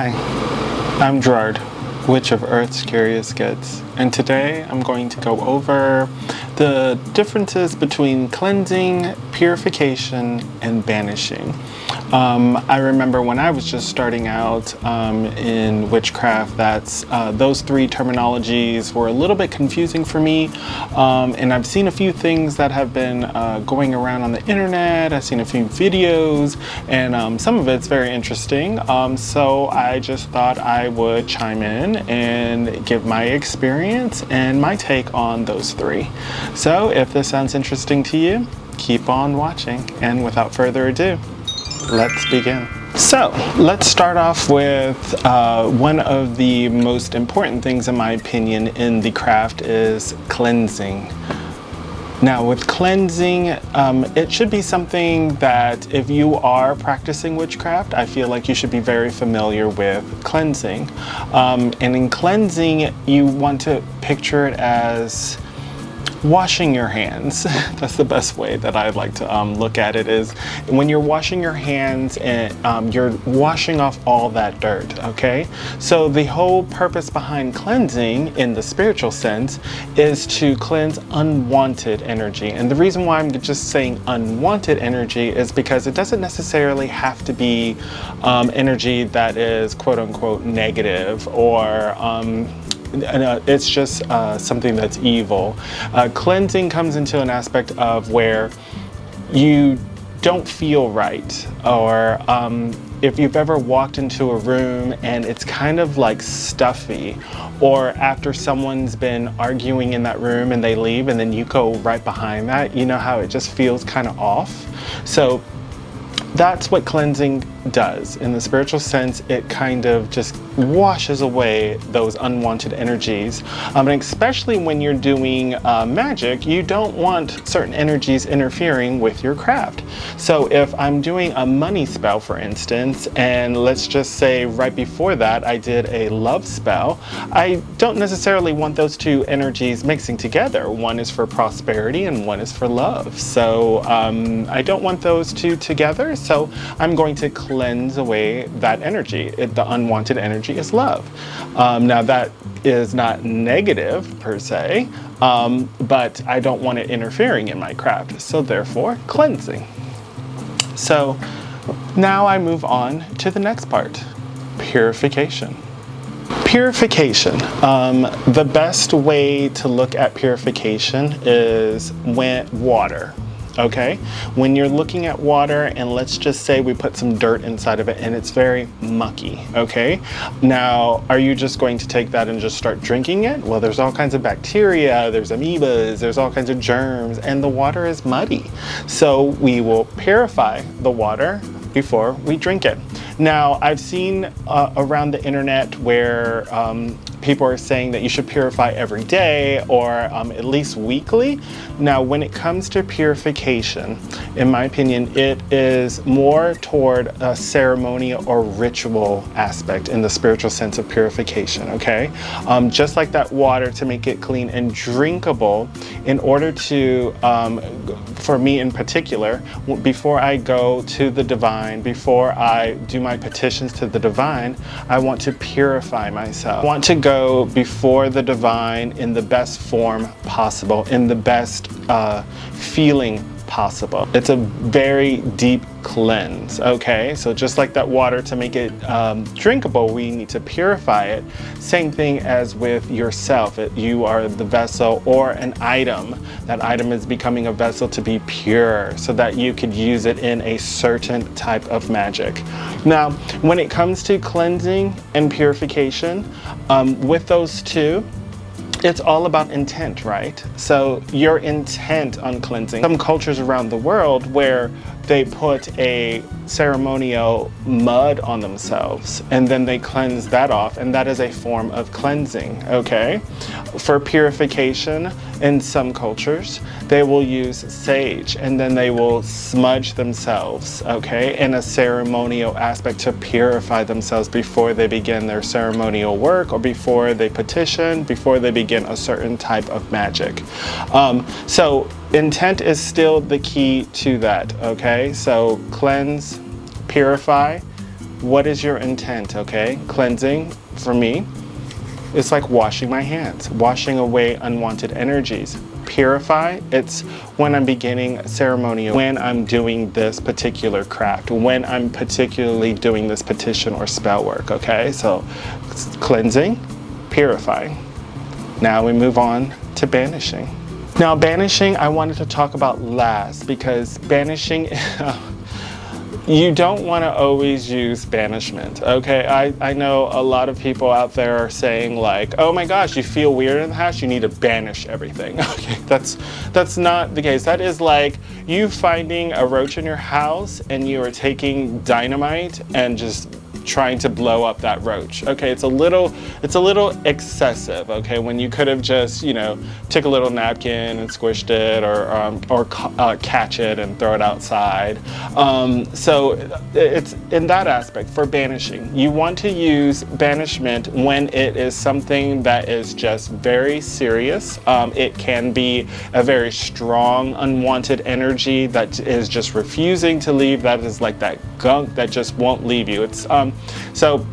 Hi, I'm Gerard, Witch of Earth's Curious Gets, and today I'm going to go over the differences between cleansing, purification, and banishing. I remember when I was just starting out in witchcraft, those three terminologies were a little bit confusing for me, and I've seen a few things that have been going around on the internet. I've seen a few videos, and some of it's very interesting, so I just thought I would chime in and give my experience and my take on those three. So if this sounds interesting to you, keep on watching, and without further ado, let's begin. So let's start off with one of the most important things, in my opinion, in the craft is cleansing. Now with cleansing, it should be something that if you are practicing witchcraft, I feel like you should be very familiar with cleansing. And in cleansing, you want to picture it as washing your hands. That's the best way that I like to look at it, is when you're washing your hands and you're washing off all that dirt, okay? So the whole purpose behind cleansing in the spiritual sense is to cleanse unwanted energy. And the reason why I'm just saying unwanted energy is because it doesn't necessarily have to be energy that is quote unquote negative or it's just something that's evil. Cleansing comes into an aspect of where you don't feel right, or if you've ever walked into a room and it's kind of like stuffy, or after someone's been arguing in that room and they leave and then you go right behind that, you know how it just feels kind of off? So that's what cleansing does. In the spiritual sense, it kind of just washes away those unwanted energies. And especially when you're doing magic, you don't want certain energies interfering with your craft. So if I'm doing a money spell, for instance, and let's just say right before that I did a love spell, I don't necessarily want those two energies mixing together. One is for prosperity and one is for love. So I don't want those two together. So I'm going to cleanse away that energy. The unwanted energy is love. Now that is not negative per se, but I don't want it interfering in my craft. So therefore, cleansing. So now I move on to the next part, purification. Purification. The best way to look at purification is water. Okay, when you're looking at water and let's just say we put some dirt inside of it and it's very mucky, okay? Now, are you just going to take that and just start drinking it? Well, there's all kinds of bacteria, there's amoebas, there's all kinds of germs, and the water is muddy. So we will purify the water before we drink it. Now, I've seen around the internet where people are saying that you should purify every day or at least weekly. Now, when it comes to purification, in my opinion, it is more toward a ceremonial or ritual aspect in the spiritual sense of purification, okay? Just like that water, to make it clean and drinkable, in order to, for me in particular, before I go to the divine, before I do my petitions to the divine, I want to purify myself. I want to go before the divine in the best form possible, in the best feeling possible. It's a very deep cleanse, okay? So just like that water, to make it drinkable, we need to purify it. Same thing as with yourself. You are the vessel or an item. That item is becoming a vessel to be pure so that you could use it in a certain type of magic. Now, when it comes to cleansing and purification, with those two, it's all about intent, right? So your intent on cleansing. Some cultures around the world where they put a ceremonial mud on themselves and then they cleanse that off, and that is a form of cleansing, okay? For purification, in some cultures, they will use sage and then they will smudge themselves, okay, in a ceremonial aspect to purify themselves before they begin their ceremonial work or before they petition, before they begin a certain type of magic. So intent is still the key to that, okay? So cleanse, purify, what is your intent, okay? Cleansing, for me, it's like washing my hands, washing away unwanted energies. Purify, it's when I'm beginning ceremonial, when I'm doing this particular craft, when I'm particularly doing this petition or spell work, okay? So cleansing, purify. Now we move on to banishing. Now banishing, I wanted to talk about last because banishing, you don't want to always use banishment, okay? I know a lot of people out there are saying like, oh my gosh, you feel weird in the house, you need to banish everything. Okay, that's not the case. That is like you finding a roach in your house and you are taking dynamite and just trying to blow up that roach. Okay, it's a little excessive, okay, when you could have just, you know, took a little napkin and squished it or catch it and throw it outside. So it's in that aspect. For banishing, you want to use banishment when it is something that is just very serious. It can be a very strong unwanted energy that is just refusing to leave, that is like that gunk that just won't leave you. It's so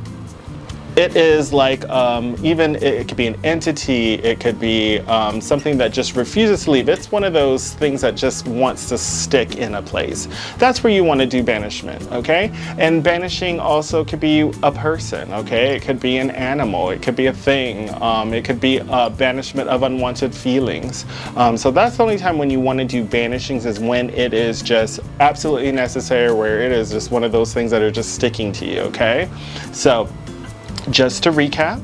it is like even it could be an entity, it could be something that just refuses to leave. It's one of those things that just wants to stick in a place. That's where you want to do banishment, okay? And banishing also could be a person, okay? It could be an animal, it could be a thing, it could be a banishment of unwanted feelings. So that's the only time when you want to do banishings, is when it is just absolutely necessary, where it is just one of those things that are just sticking to you, okay? So just to recap,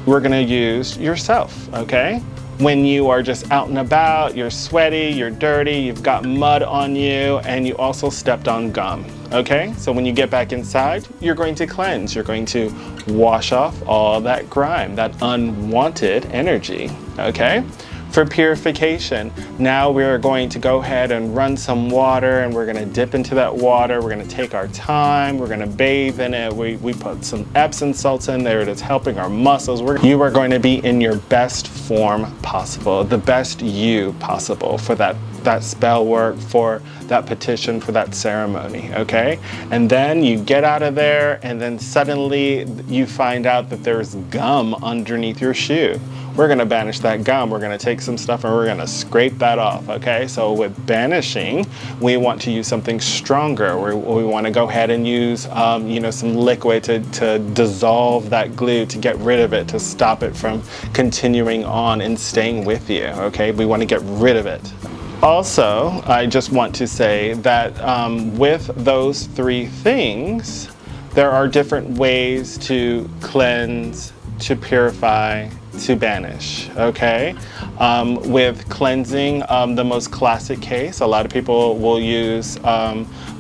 we're gonna use yourself, okay? When you are just out and about, you're sweaty, you're dirty, you've got mud on you, and you also stepped on gum, okay? So when you get back inside, you're going to cleanse. You're going to wash off all that grime, that unwanted energy, okay? For purification, now we're going to go ahead and run some water, and we're gonna dip into that water. We're gonna take our time, we're gonna bathe in it. We put some Epsom salts in there. It is helping our muscles. You are going to be in your best form possible, the best you possible for that spell work, for that petition, for that ceremony, okay? And then you get out of there, and then suddenly you find out that there's gum underneath your shoe. We're gonna banish that gum. We're gonna take some stuff and we're gonna scrape that off, okay? So with banishing, we want to use something stronger. We wanna go ahead and use you know, some liquid to dissolve that glue, to get rid of it, to stop it from continuing on and staying with you, okay? We wanna get rid of it. Also, I just want to say that with those three things, there are different ways to cleanse, to purify, to banish, okay? With cleansing, the most classic case, a lot of people will use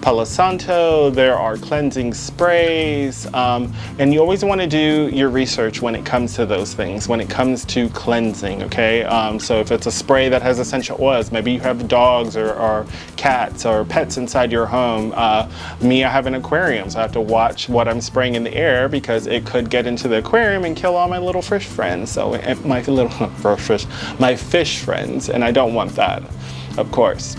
Palo Santo. There are cleansing sprays, and you always want to do your research when it comes to those things, when it comes to cleansing, okay? So if it's a spray that has essential oils, maybe you have dogs or cats or pets inside your home. Me, I have an aquarium, so I have to watch what I'm spraying in the air, because it could get into the aquarium and kill all my little fish friends. So my fish friends, and I don't want that, of course.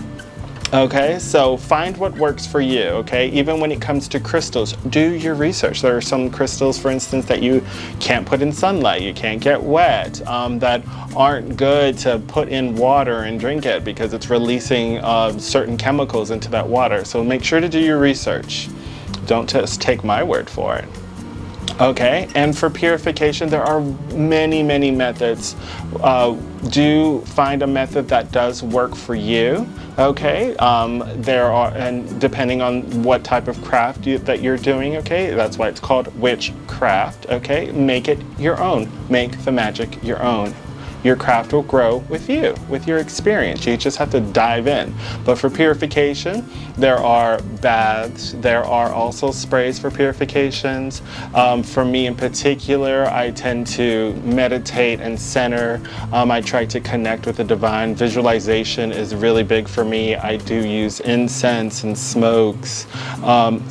Okay, so find what works for you, okay? Even when it comes to crystals, do your research. There are some crystals, for instance, that you can't put in sunlight, you can't get wet, that aren't good to put in water and drink it, because it's releasing certain chemicals into that water. So make sure to do your research. Don't just take my word for it. Okay, and for purification, there are many, many methods. Do find a method that does work for you, okay? There are, and depending on what type of craft that you're doing, okay? That's why it's called witchcraft, okay? Make it your own. Make the magic your own. Your craft will grow with you, with your experience. You just have to dive in. But for purification, there are baths. There are also sprays for purifications. For me in particular, I tend to meditate and center. I try to connect with the divine. Visualization is really big for me. I do use incense and smokes. I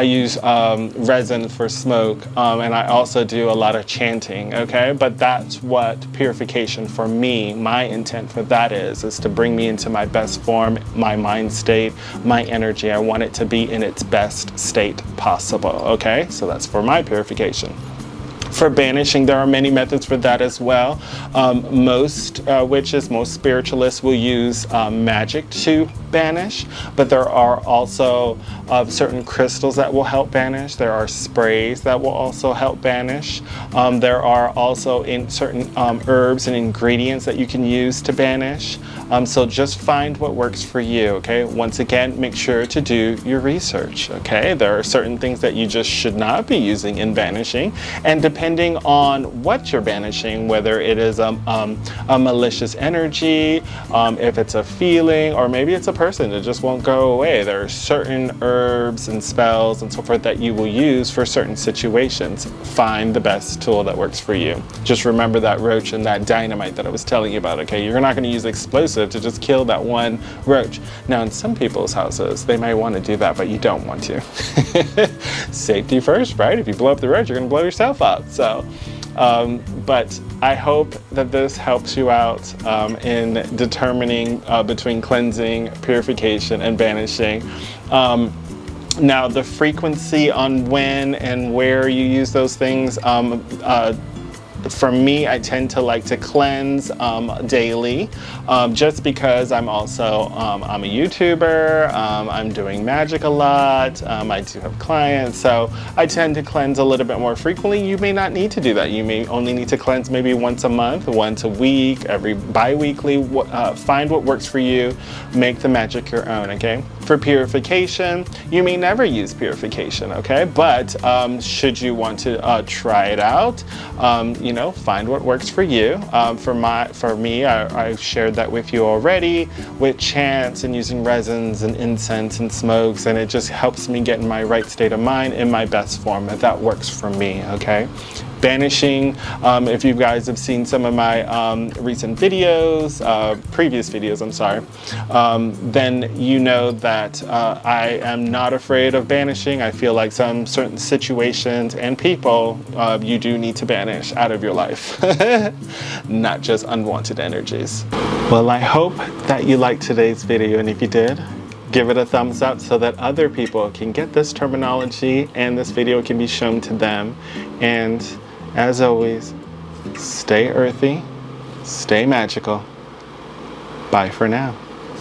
use resin for smoke, and I also do a lot of chanting, okay? But that's that's what purification for me, my intent for that is to bring me into my best form, my mind state, my energy. I want it to be in its best state possible, okay? So that's for my purification. For banishing, there are many methods for that as well. Most witches, most spiritualists will use magic to banish, but there are also certain crystals that will help banish. There are sprays that will also help banish. There are also certain herbs and ingredients that you can use to banish. So just find what works for you, okay? Once again, make sure to do your research, okay? There are certain things that you just should not be using in banishing, and depending on what you're banishing, whether it is a malicious energy, if it's a feeling, or maybe it's a person that just won't go away. There are certain herbs and spells and so forth that you will use for certain situations. Find the best tool that works for you. Just remember that roach and that dynamite that I was telling you about, okay? You're not going to use explosive to just kill that one roach. Now, in some people's houses, they may want to do that, but you don't want to. Safety first, right? If you blow up the roach, you're going to blow yourself up. So, but I hope that this helps you out in determining between cleansing, purification, and banishing. Now, the frequency on when and where you use those things, for me, I tend to like to cleanse daily, just because I'm also, I'm a YouTuber, I'm doing magic a lot, I do have clients, so I tend to cleanse a little bit more frequently. You may not need to do that. You may only need to cleanse maybe once a month, once a week, every bi-weekly. Find what works for you, make the magic your own, okay? For purification, you may never use purification, okay? But should you want to try it out, you know, find what works for you. For me, I've shared that with you already with chants and using resins and incense and smokes, and it just helps me get in my right state of mind, in my best form. That works for me, okay? Banishing, if you guys have seen some of my recent videos, previous videos, I'm sorry, then you know that I am not afraid of banishing. I feel like some certain situations and people you do need to banish out of your life, not just unwanted energies. Well, I hope that you liked today's video, and if you did, give it a thumbs up so that other people can get this terminology and this video can be shown to them. And as always, stay earthy, stay magical. Bye for now.